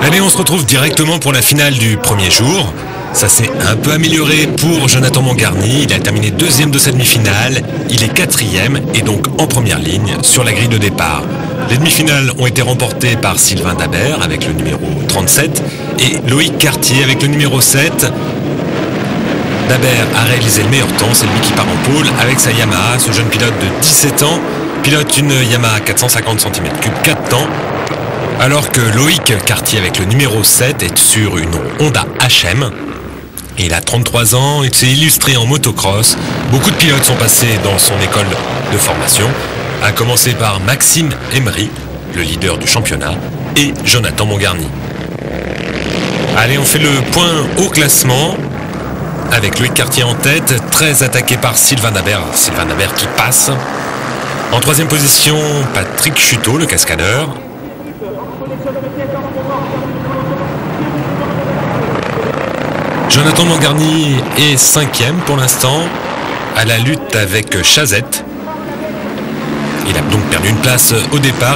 Allez, on se retrouve directement pour la finale du premier jour. Ça s'est un peu amélioré pour Jonathan Mongarny. Il a terminé deuxième de sa demi-finale. Il est quatrième et donc en première ligne sur la grille de départ. Les demi-finales ont été remportées par Sylvain Dabert avec le numéro 37 et Loïc Cartier avec le numéro 7. Dabert a réalisé le meilleur temps, c'est lui qui part en pôle avec sa Yamaha. Ce jeune pilote de 17 ans pilote une Yamaha 450 cm3 4 temps. Alors que Loïc Cartier avec le numéro 7 est sur une Honda HM. Il a 33 ans, il s'est illustré en motocross. Beaucoup de pilotes sont passés dans son école de formation, à commencer par Maxime Emery, le leader du championnat, et Jonathan Mongarny. Allez, on fait le point au classement, avec Loïc Cartier en tête, très attaqué par Sylvain Dabert. Sylvain Dabert qui passe. En troisième position, Patrick Chuteau, le cascadeur. Jonathan Mongarny est cinquième pour l'instant, à la lutte avec Chazette. Il a donc perdu une place au départ.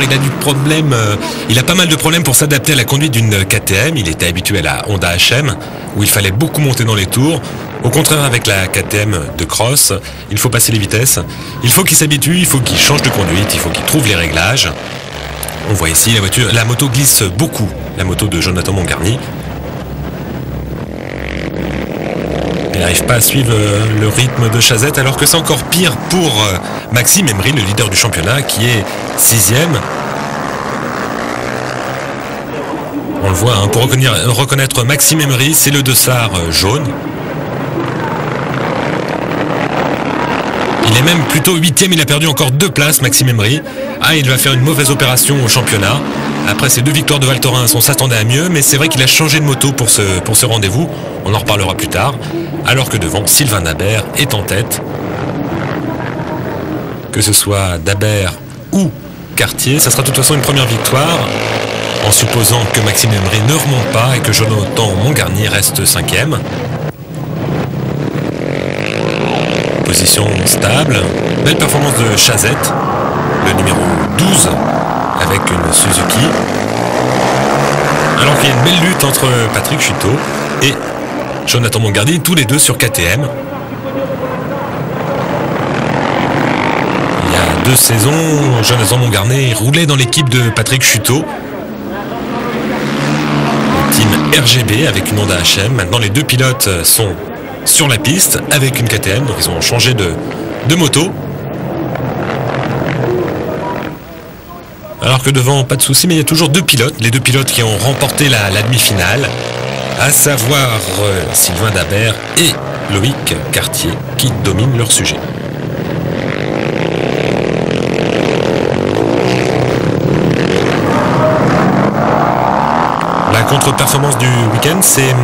Il a pas mal de problèmes pour s'adapter à la conduite d'une KTM. Il était habitué à la Honda HM, où il fallait beaucoup monter dans les tours. Au contraire, avec la KTM de cross, il faut passer les vitesses. Il faut qu'il s'habitue, il faut qu'il change de conduite, il faut qu'il trouve les réglages. On voit ici la moto glisse beaucoup, la moto de Jonathan Mongarny. Il n'arrive pas à suivre le rythme de Chazette, alors que c'est encore pire pour Maxime Emery, le leader du championnat, qui est sixième. On le voit, pour reconnaître Maxime Emery, c'est le dossard jaune. Il est même plutôt huitième, il a perdu encore 2 places, Maxime Emery. Il va faire une mauvaise opération au championnat. Après ces 2 victoires de Val Thorens, on s'attendait à mieux, mais c'est vrai qu'il a changé de moto pour ce rendez-vous. On en reparlera plus tard. Alors que devant, Sylvain Dabert est en tête. Que ce soit Dabert ou Cartier, ça sera de toute façon une première victoire, en supposant que Maxime Emery ne remonte pas et que Jonathan Mongarny reste cinquième. Position stable, belle performance de Chazette, le numéro 12 avec une Suzuki. Alors qu'il y a une belle lutte entre Patrick Chuteau et Jonathan Mongarny, tous les deux sur KTM. Il y a 2 saisons, Jonathan Mongarny roulait dans l'équipe de Patrick Chuteau, le team RGB avec une Honda HM. Maintenant les 2 pilotes sont sur la piste avec une KTM, donc ils ont changé de moto. Alors que devant, pas de souci, mais il y a toujours 2 pilotes, les 2 pilotes qui ont remporté la demi-finale, à savoir Sylvain Dabert et Loïc Cartier, qui dominent leur sujet. La contre-performance du week-end, c'est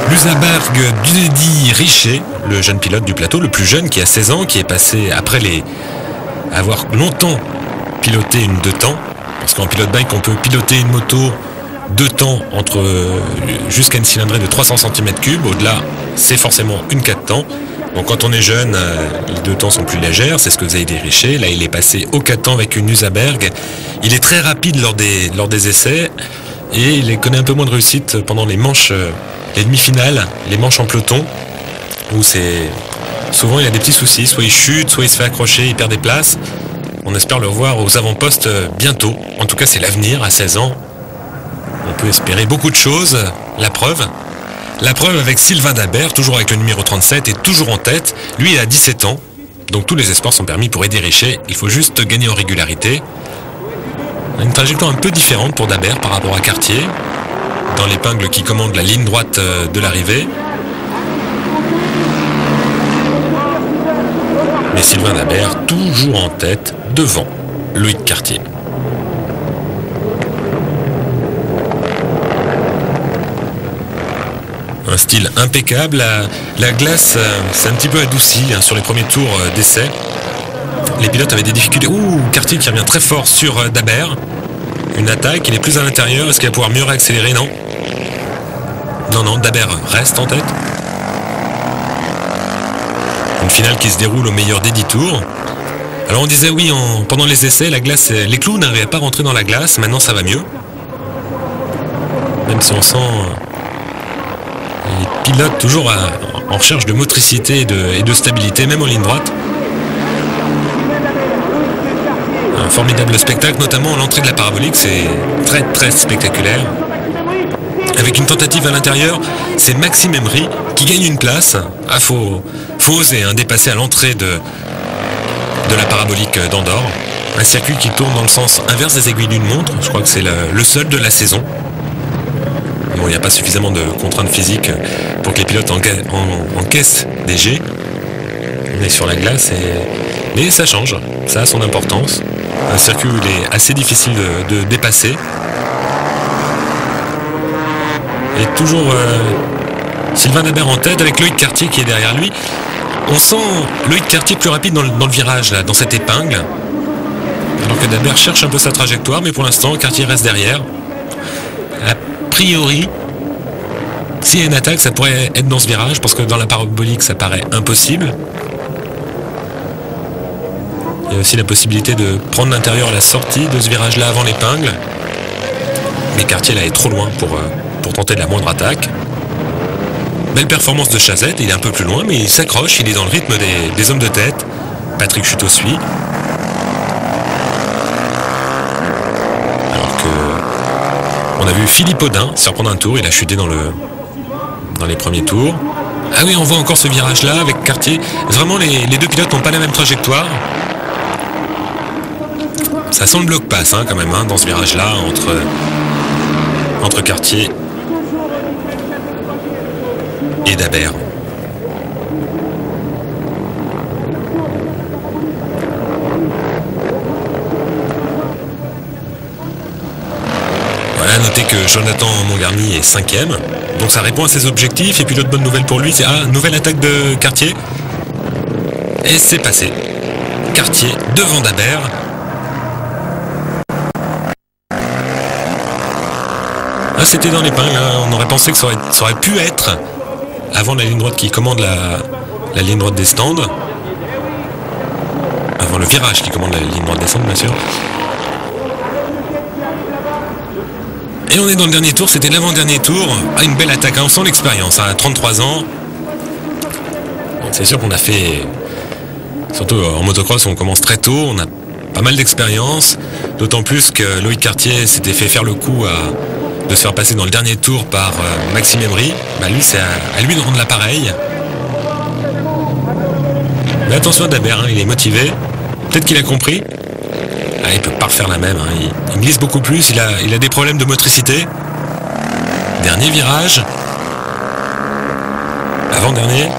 l'Usaberg d'Udedi Richer, le jeune pilote du plateau, le plus jeune, qui a 16 ans, qui est passé après avoir longtemps piloté une 2 temps, parce qu'en pilote bike on peut piloter une moto 2 temps jusqu'à une cylindrée de 300 cm3, au-delà c'est forcément une 4 temps. Donc quand on est jeune, les 2 temps sont plus légères, c'est ce que faisait Udedi Richer. Là il est passé au 4 temps avec une Usaberg. Il est très rapide lors des essais et il connaît un peu moins de réussite pendant les manches, les demi-finales, les manches en peloton, où souvent il a des petits soucis, soit il chute, soit il se fait accrocher, il perd des places. On espère le revoir aux avant-postes bientôt. En tout cas, c'est l'avenir à 16 ans. On peut espérer beaucoup de choses. La preuve avec Sylvain Dabert, toujours avec le numéro 37 et toujours en tête. Lui, il a 17 ans. Donc tous les espoirs sont permis pour Udedi Richer. Il faut juste gagner en régularité. Une trajectoire un peu différente pour Dabert par rapport à Cartier, dans l'épingle qui commande la ligne droite de l'arrivée. Mais Sylvain Dabert toujours en tête devant Loïc Cartier. Un style impeccable, la glace s'est un petit peu adoucie sur les premiers tours d'essai. Les pilotes avaient des difficultés. Cartier qui revient très fort sur Dabert. Une attaque, il est plus à l'intérieur, est-ce qu'il va pouvoir mieux réaccélérer? Non. Non, Dabert reste en tête. Une finale qui se déroule au meilleur des 10 tours. Alors on disait oui, pendant les essais, la glace, les clous n'arrivaient pas à rentrer dans la glace, maintenant ça va mieux. Même si on sent les pilotes toujours en recherche de motricité et de stabilité, même en ligne droite. Un formidable spectacle, notamment à l'entrée de la parabolique, c'est très très spectaculaire. Avec une tentative à l'intérieur, c'est Maxime Emery qui gagne une place. Ah, faut oser dépasser à l'entrée de la parabolique d'Andorre. Un circuit qui tourne dans le sens inverse des aiguilles d'une montre. Je crois que c'est le seul de la saison. Bon, il n'y a pas suffisamment de contraintes physiques pour que les pilotes encaissent des jets. On est sur la glace, mais ça change. Ça a son importance. Un circuit où il est assez difficile de dépasser. Et toujours Sylvain Dabert en tête avec Loïc Cartier qui est derrière lui. On sent Loïc Cartier plus rapide dans le virage, là, dans cette épingle. Alors que Dabert cherche un peu sa trajectoire, mais pour l'instant, Cartier reste derrière. A priori, s'il y a une attaque, ça pourrait être dans ce virage, parce que dans la parabolique, ça paraît impossible. Il y a aussi la possibilité de prendre l'intérieur la sortie de ce virage-là avant l'épingle. Mais Cartier, là, est trop loin pour tenter de la moindre attaque. Belle performance de Chazette, il est un peu plus loin, mais il s'accroche, il est dans le rythme des hommes de tête. Patrick Chuteau suit. Alors que on a vu Philippe Audin se reprendre un tour, il a chuté dans les premiers tours. Ah oui, on voit encore ce virage-là avec Cartier. Vraiment, les deux pilotes n'ont pas la même trajectoire. Ça sent le bloc-passe quand même, dans ce virage-là, entre Cartier et Dabert. Voilà, notez que Jonathan Mongarny est 5e. Donc ça répond à ses objectifs. Et puis l'autre bonne nouvelle pour lui, c'est nouvelle attaque de Cartier. Et c'est passé. Cartier devant Dabert. C'était dans l'épingle, on aurait pensé que ça aurait pu être avant la ligne droite qui commande la ligne droite des stands. Avant le virage qui commande la ligne droite des stands, bien sûr. Et on est dans le dernier tour, c'était l'avant-dernier tour. Une belle attaque, on sent l'expérience, à 33 ans. C'est sûr qu'on a fait, surtout en motocross, on commence très tôt, on a pas mal d'expérience. D'autant plus que Loïc Cartier s'était fait faire le coup de se faire passer dans le dernier tour par Maxime Emery. Lui, c'est à lui de rendre l'appareil. Mais attention à Dabert, il est motivé. Peut-être qu'il a compris. Il peut pas refaire la même. Il glisse beaucoup plus, il a des problèmes de motricité. Dernier virage. Avant-dernier.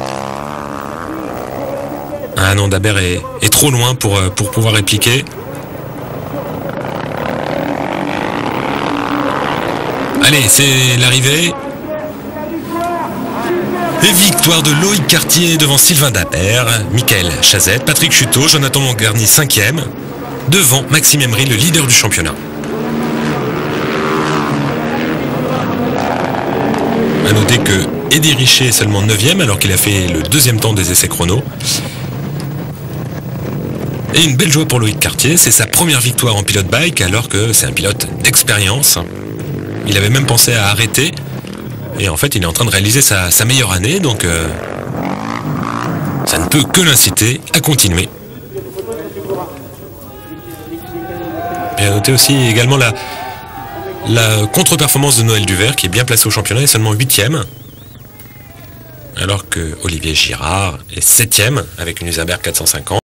Ah non, Dabert est trop loin pour pouvoir répliquer. Allez, c'est l'arrivée. Et victoire de Loïc Cartier devant Sylvain Dabert, Michael Chazette, Patrick Chuteau, Jonathan Mongarny 5e, devant Maxime Emery, le leader du championnat. A noter que Eddy Richer est seulement 9e alors qu'il a fait le 2e temps des essais chrono. Et une belle joie pour Loïc Cartier, c'est sa première victoire en pilote bike alors que c'est un pilote d'expérience. Il avait même pensé à arrêter. Et en fait, il est en train de réaliser sa meilleure année. Donc, ça ne peut que l'inciter à continuer. Et à noter aussi également la contre-performance de Noël Duvert, qui est bien placé au championnat, est seulement 8e. Alors que Olivier Girard est 7e avec une Usaberg 450.